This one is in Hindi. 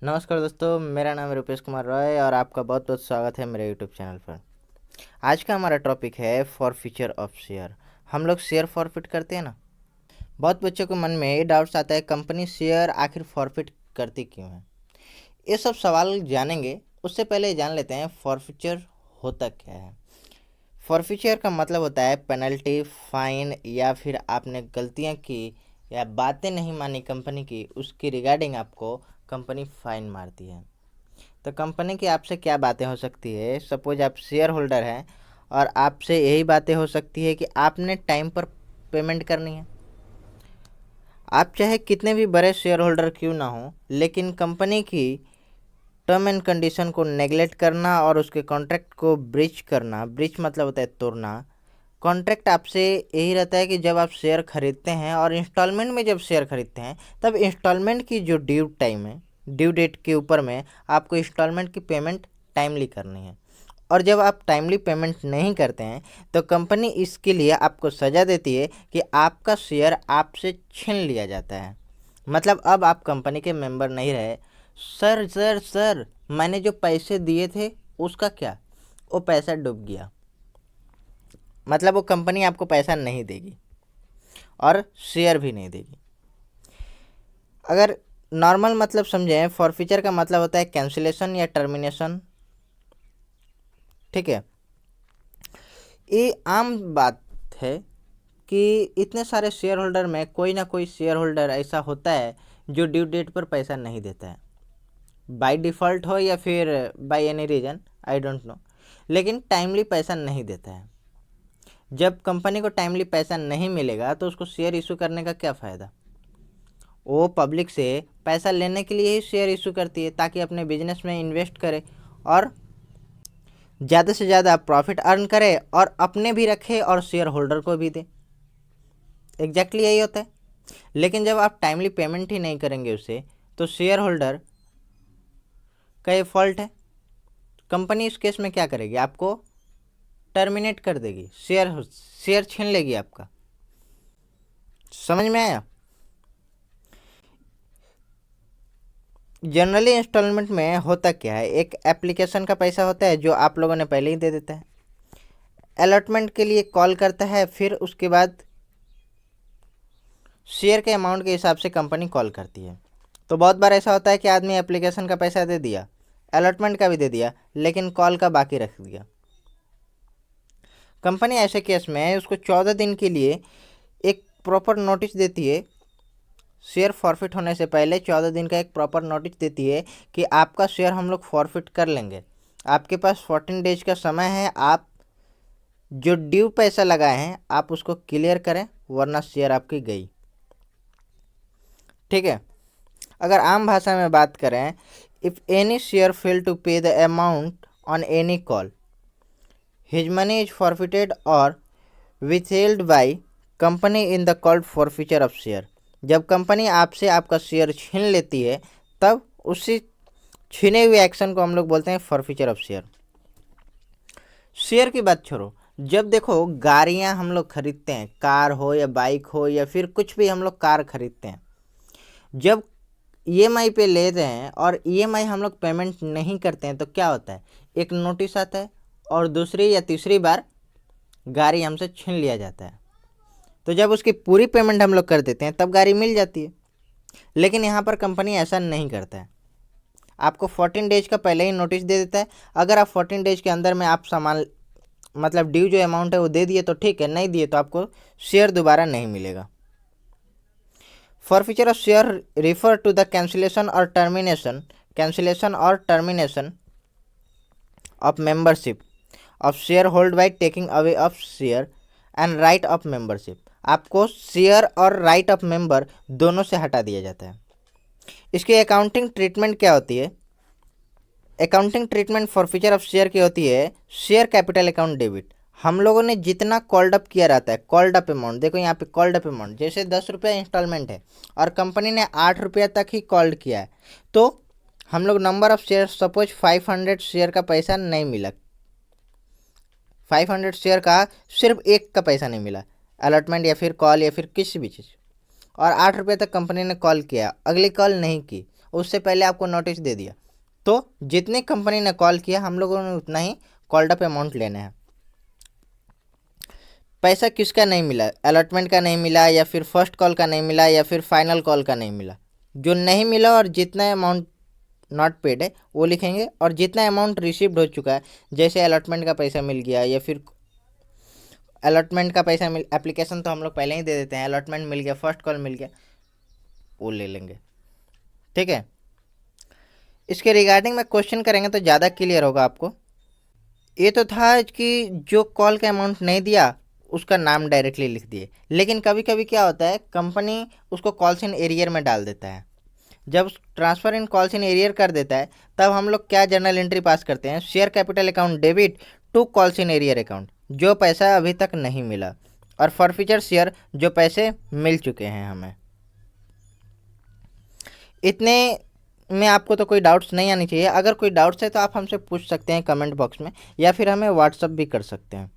नमस्कार दोस्तों, मेरा नाम है रुपेश कुमार रॉय और आपका बहुत बहुत स्वागत है मेरे यूट्यूब चैनल पर। आज का हमारा टॉपिक है फॉरफीचर ऑफ शेयर। हम लोग शेयर फॉरफिट करते हैं ना। बहुत बच्चों के मन में ये डाउट्स आता है, कंपनी शेयर आखिर फॉरफिट करती क्यों है। ये सब सवाल जानेंगे, उससे पहले जान लेते हैं फॉरफीचर होता क्या है। फॉरफीचर का मतलब होता है पेनल्टी, फाइन या फिर आपने गलतियाँ की या बातें नहीं मानी कंपनी की, उसकी रिगार्डिंग आपको कंपनी फाइन मारती है। तो कंपनी की आपसे क्या बातें हो सकती है। सपोज आप शेयर होल्डर हैं और आपसे यही बातें हो सकती है कि आपने टाइम पर पेमेंट करनी है। आप चाहे कितने भी बड़े शेयर होल्डर क्यों ना हो, लेकिन कंपनी की टर्म एंड कंडीशन को नेगलेक्ट करना और उसके कॉन्ट्रैक्ट को ब्रीच करना, ब्रीच मतलब होता है तोड़ना। कॉन्ट्रैक्ट आपसे यही रहता है कि जब आप शेयर खरीदते हैं और इंस्टॉलमेंट में जब शेयर खरीदते हैं, तब इंस्टॉलमेंट की जो ड्यू टाइम है, ड्यू डेट के ऊपर में आपको इंस्टॉलमेंट की पेमेंट टाइमली करनी है। और जब आप टाइमली पेमेंट नहीं करते हैं तो कंपनी इसके लिए आपको सज़ा देती है कि आपका शेयर आपसे छीन लिया जाता है। मतलब अब आप कंपनी के मेंबर नहीं रहे। सर सर सर, मैंने जो पैसे दिए थे उसका क्या? वो पैसा डूब गया। मतलब वो कंपनी आपको पैसा नहीं देगी और शेयर भी नहीं देगी। अगर नॉर्मल मतलब समझें, फॉरफीचर का मतलब होता है कैंसिलेशन या टर्मिनेशन। ठीक है, ये आम बात है कि इतने सारे शेयर होल्डर में कोई ना कोई शेयर होल्डर ऐसा होता है जो ड्यू डेट पर पैसा नहीं देता है, बाय डिफ़ॉल्ट हो या फिर by any reason, I don't know, लेकिन टाइमली पैसा नहीं देता है। जब कंपनी को टाइमली पैसा नहीं मिलेगा तो उसको शेयर इशू करने का क्या फ़ायदा। वो पब्लिक से पैसा लेने के लिए ही शेयर इशू करती है, ताकि अपने बिजनेस में इन्वेस्ट करे और ज़्यादा से ज़्यादा प्रॉफिट अर्न करे और अपने भी रखे और शेयर होल्डर को भी दे। एग्जैक्टली यही होता है। लेकिन जब आप टाइमली पेमेंट ही नहीं करेंगे उसे, तो शेयर होल्डर का ये फॉल्ट है। कंपनी इस केस में क्या करेगी, आपको टर्मिनेट कर देगी, शेयर छीन लेगी आपका। समझ में आया? जनरली इंस्टॉलमेंट में होता क्या है, एक एप्लीकेशन का पैसा होता है जो आप लोगों ने पहले ही दे देता है, अलॉटमेंट के लिए कॉल करता है, फिर उसके बाद शेयर के अमाउंट के हिसाब से कंपनी कॉल करती है। तो बहुत बार ऐसा होता है कि आदमी एप्लीकेशन का पैसा दे दिया, अलॉटमेंट का भी दे दिया, लेकिन कॉल का बाकी रख दिया। कंपनी ऐसे केस में उसको 14 दिन के लिए एक प्रॉपर नोटिस देती है। शेयर फॉरफिट होने से पहले 14 दिन का एक प्रॉपर नोटिस देती है कि आपका शेयर हम लोग फॉरफिट कर लेंगे। आपके पास 14 डेज का समय है, आप जो ड्यू पैसा लगाए हैं आप उसको क्लियर करें, वरना शेयर आपकी गई। ठीक है, अगर आम भाषा में बात करें, if any share fail to pay the amount on any call, his money is forfeited और withheld by company in the called forfeiture of share. जब कंपनी आपसे आपका शेयर छीन लेती है, तब उसी छीने हुए एक्शन को हम लोग बोलते हैं फॉरफीचर ऑफ शेयर। शेयर की बात छोड़ो, जब देखो गाड़ियां हम लोग खरीदते हैं, कार हो या बाइक हो या फिर कुछ भी हम लोग कार खरीदते हैं, जब ईएमआई पे लेते हैं और ईएमआई हम लोग पेमेंट नहीं करते हैं तो क्या होता है, एक नोटिस आता है और दूसरी या तीसरी बार गाड़ी हमसे छीन लिया जाता है। तो जब उसकी पूरी पेमेंट हम लोग कर देते हैं तब गाड़ी मिल जाती है। लेकिन यहाँ पर कंपनी ऐसा नहीं करता है, आपको 14 डेज का पहले ही नोटिस दे देता है। अगर आप 14 डेज के अंदर में आप सामान मतलब ड्यू जो अमाउंट है वो दे दिए तो ठीक है, नहीं दिए तो आपको शेयर दोबारा नहीं मिलेगा। Forfeiture of share refer to the cancellation और termination of membership of share hold by taking away of share and right of membership. आपको शेयर और राइट ऑफ मेंबर दोनों से हटा दिया जाता है। इसकी अकाउंटिंग ट्रीटमेंट क्या होती है? Accounting treatment forfeiture of share की होती है शेयर कैपिटल अकाउंट डेबिट। हम लोगों ने जितना कॉल्ड अप किया रहता है, कॉल्ड अप अमाउंट, देखो यहाँ पे कॉल्ड अप अमाउंट, जैसे 10 रुपये इंस्टॉलमेंट है और कंपनी ने 8 रुपये तक ही कॉल्ड किया है, तो हम लोग number of share, suppose 500 share का पैसा नहीं मिला, 500 शेयर का सिर्फ एक का पैसा नहीं मिला, अलॉटमेंट या फिर कॉल या फिर किसी भी चीज़, और 8 रुपये तक कंपनी ने कॉल किया, अगली कॉल नहीं की, उससे पहले आपको नोटिस दे दिया, तो जितने कंपनी ने कॉल किया हम लोगों ने उतना ही कॉल्ड अप अमाउंट लेना है। पैसा किसका नहीं मिला, अलॉटमेंट का नहीं मिला या फिर फर्स्ट कॉल का नहीं मिला या फिर फाइनल कॉल का नहीं मिला, जो नहीं मिला और जितना अमाउंट नॉट पेड है वो लिखेंगे, और जितना अमाउंट रिसीव्ड हो चुका है, जैसे अलॉटमेंट का पैसा मिल गया या फिर अलॉटमेंट का पैसा मिल, एप्लीकेशन तो हम लोग पहले ही दे देते हैं, अलॉटमेंट मिल गया, फर्स्ट कॉल मिल गया, वो ले लेंगे। ठीक है, इसके रिगार्डिंग में क्वेश्चन करेंगे तो ज़्यादा क्लियर होगा आपको। ये तो था कि जो कॉल का अमाउंट नहीं दिया उसका नाम डायरेक्टली लिख दिए, लेकिन कभी कभी क्या होता है कंपनी उसको कॉल्स इन एरियर में डाल देता है। जब transfer in calls in arrear कर देता है तब हम लोग क्या जर्नल एंट्री पास करते हैं, share capital account debit to calls in arrear account, जो पैसा अभी तक नहीं मिला, और फॉरफीचर शेयर जो पैसे मिल चुके हैं हमें। इतने में आपको तो कोई डाउट्स नहीं आनी चाहिए। अगर कोई डाउट्स है तो आप हमसे पूछ सकते हैं कमेंट बॉक्स में, या फिर हमें व्हाट्सअप भी कर सकते हैं।